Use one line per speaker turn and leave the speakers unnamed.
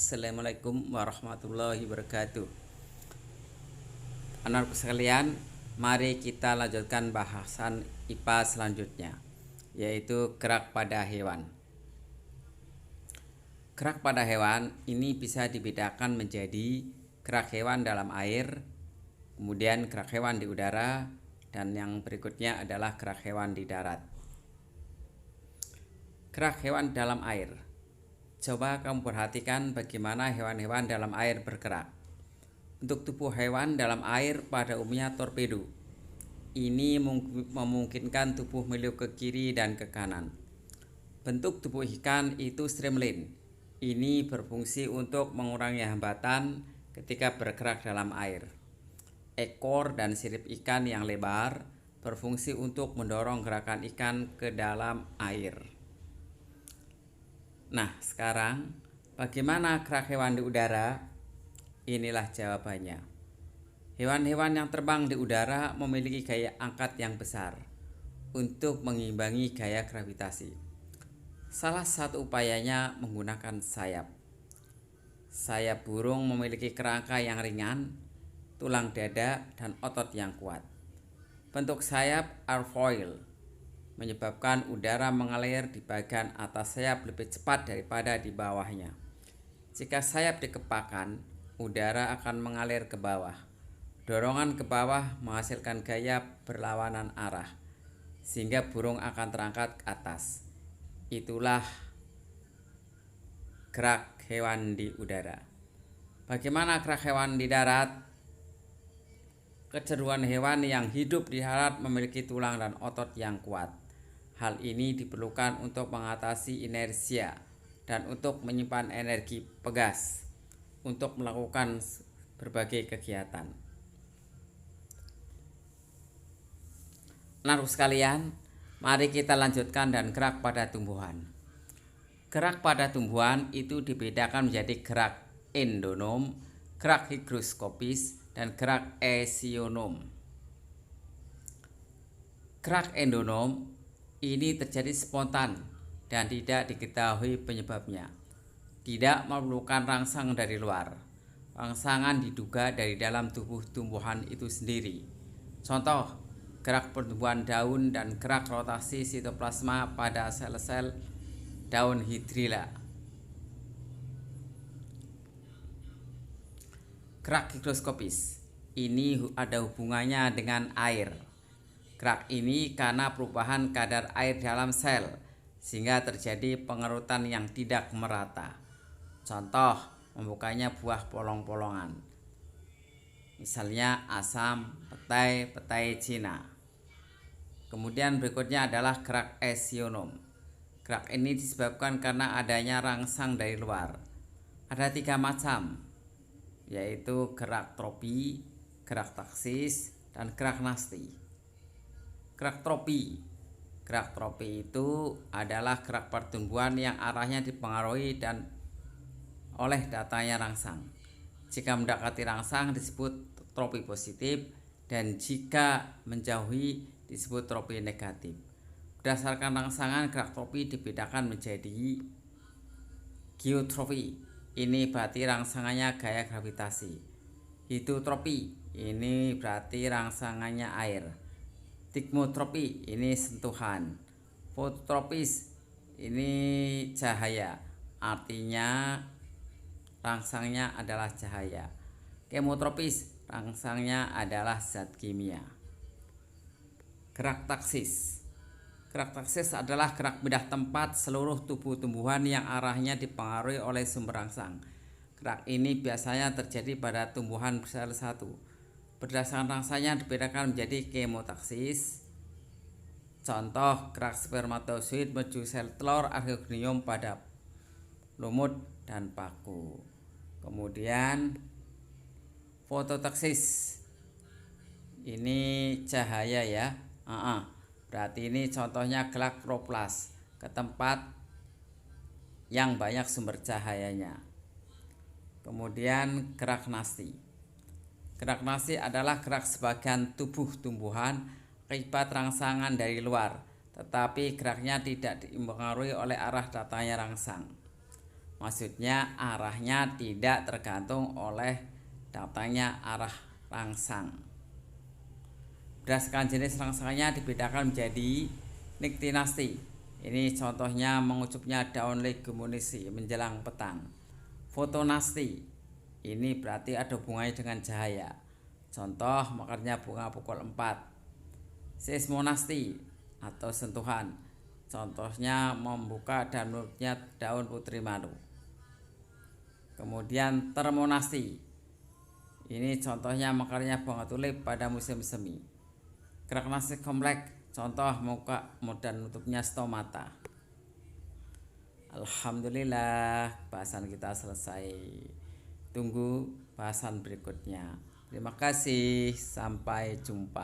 Assalamualaikum warahmatullahi wabarakatuh. Anak-anakku sekalian, mari kita lanjutkan bahasan IPA selanjutnya, yaitu gerak pada hewan. Gerak pada hewan ini bisa dibedakan menjadi gerak hewan dalam air, kemudian gerak hewan di udara, dan yang berikutnya adalah gerak hewan di darat. Gerak hewan dalam air. Coba kamu perhatikan bagaimana hewan-hewan dalam air bergerak. Untuk tubuh hewan dalam air pada umumnya torpedo. Ini memungkinkan tubuh meliuk ke kiri dan ke kanan. Bentuk tubuh ikan itu streamline. Ini berfungsi untuk mengurangi hambatan ketika bergerak dalam air. Ekor dan sirip ikan yang lebar berfungsi untuk mendorong gerakan ikan ke dalam air. Nah, sekarang bagaimana gerak hewan di udara? Inilah jawabannya. Hewan-hewan yang terbang di udara memiliki gaya angkat yang besar untuk mengimbangi gaya gravitasi. Salah satu upayanya menggunakan sayap. Sayap burung memiliki kerangka yang ringan, tulang dada, dan otot yang kuat. Bentuk sayap airfoil menyebabkan udara mengalir di bagian atas sayap lebih cepat daripada di bawahnya. Jika sayap dikepakkan, udara akan mengalir ke bawah. Dorongan ke bawah menghasilkan gaya berlawanan arah, sehingga burung akan terangkat ke atas. Itulah gerak hewan di udara. Bagaimana gerak hewan di darat? Kecenderungan hewan yang hidup di darat memiliki tulang dan otot yang kuat. Hal ini diperlukan untuk mengatasi inersia dan untuk menyimpan energi pegas untuk melakukan berbagai kegiatan. Anak sekalian, mari kita lanjutkan dan gerak pada tumbuhan. Gerak pada tumbuhan itu dibedakan menjadi gerak endonom, gerak higroskopis, dan gerak esionom. Gerak endonom ini terjadi spontan dan tidak diketahui penyebabnya. Tidak memerlukan rangsang dari luar. Rangsangan diduga dari dalam tubuh tumbuhan itu sendiri. Contoh, gerak pertumbuhan daun dan gerak rotasi sitoplasma pada sel-sel daun hidrilla. Gerak higroskopis ini ada hubungannya dengan air. Gerak ini karena perubahan kadar air dalam sel sehingga terjadi pengerutan yang tidak merata. Contoh, membukanya buah polong-polongan. Misalnya asam, petai, petai Cina. Kemudian berikutnya adalah gerak esionom. Gerak ini disebabkan karena adanya rangsang dari luar. Ada 3 macam, yaitu gerak tropi, gerak taksis, dan gerak nasti. Gerak tropi itu adalah gerak pertumbuhan yang arahnya dipengaruhi dan oleh datangnya rangsang. Jika mendekati rangsang disebut tropi positif, dan jika menjauhi disebut tropi negatif. Berdasarkan rangsangan, gerak tropi dibedakan menjadi geotropi. Ini berarti rangsangannya gaya gravitasi. Hidrotropi ini berarti rangsangannya air. Tigmotropi ini sentuhan. Fototropis ini cahaya, artinya rangsangnya adalah cahaya. Kemotropis rangsangnya adalah zat kimia. Gerak taksis. Gerak taksis adalah gerak pindah tempat seluruh tubuh tumbuhan yang arahnya dipengaruhi oleh sumber rangsang. Gerak ini biasanya terjadi pada tumbuhan bersel satu. Berdasarkan rangsangnya dibedakan menjadi kemotaksis. Contoh, gerak spermatozoid menuju sel telur archeogonium pada lumut dan paku. Kemudian fototaksis. Ini cahaya ya. Berarti ini contohnya gerak proplas ke tempat yang banyak sumber cahayanya. Kemudian gerak nasti. Gerak nasti adalah gerak sebagian tubuh tumbuhan akibat rangsangan dari luar, tetapi geraknya tidak dipengaruhi oleh arah datangnya rangsang. Maksudnya arahnya tidak tergantung oleh datangnya arah rangsang. Berdasarkan jenis rangsangnya dibedakan menjadi niktinasti. Ini contohnya mengucupnya daun leguminasi menjelang petang. Fotonasti. Ini berarti ada hubungannya dengan cahaya. Contoh mekarnya bunga pukul 4. Seismonasti atau sentuhan. Contohnya membuka dan menurutnya daun putri malu. Kemudian termonasti. Ini contohnya mekarnya bunga tulip pada musim semi. Gerak nasi kompleks. Contoh muka dan nutupnya stomata. Alhamdulillah, bahasan kita selesai. Tunggu bahasan berikutnya. Terima kasih, sampai jumpa.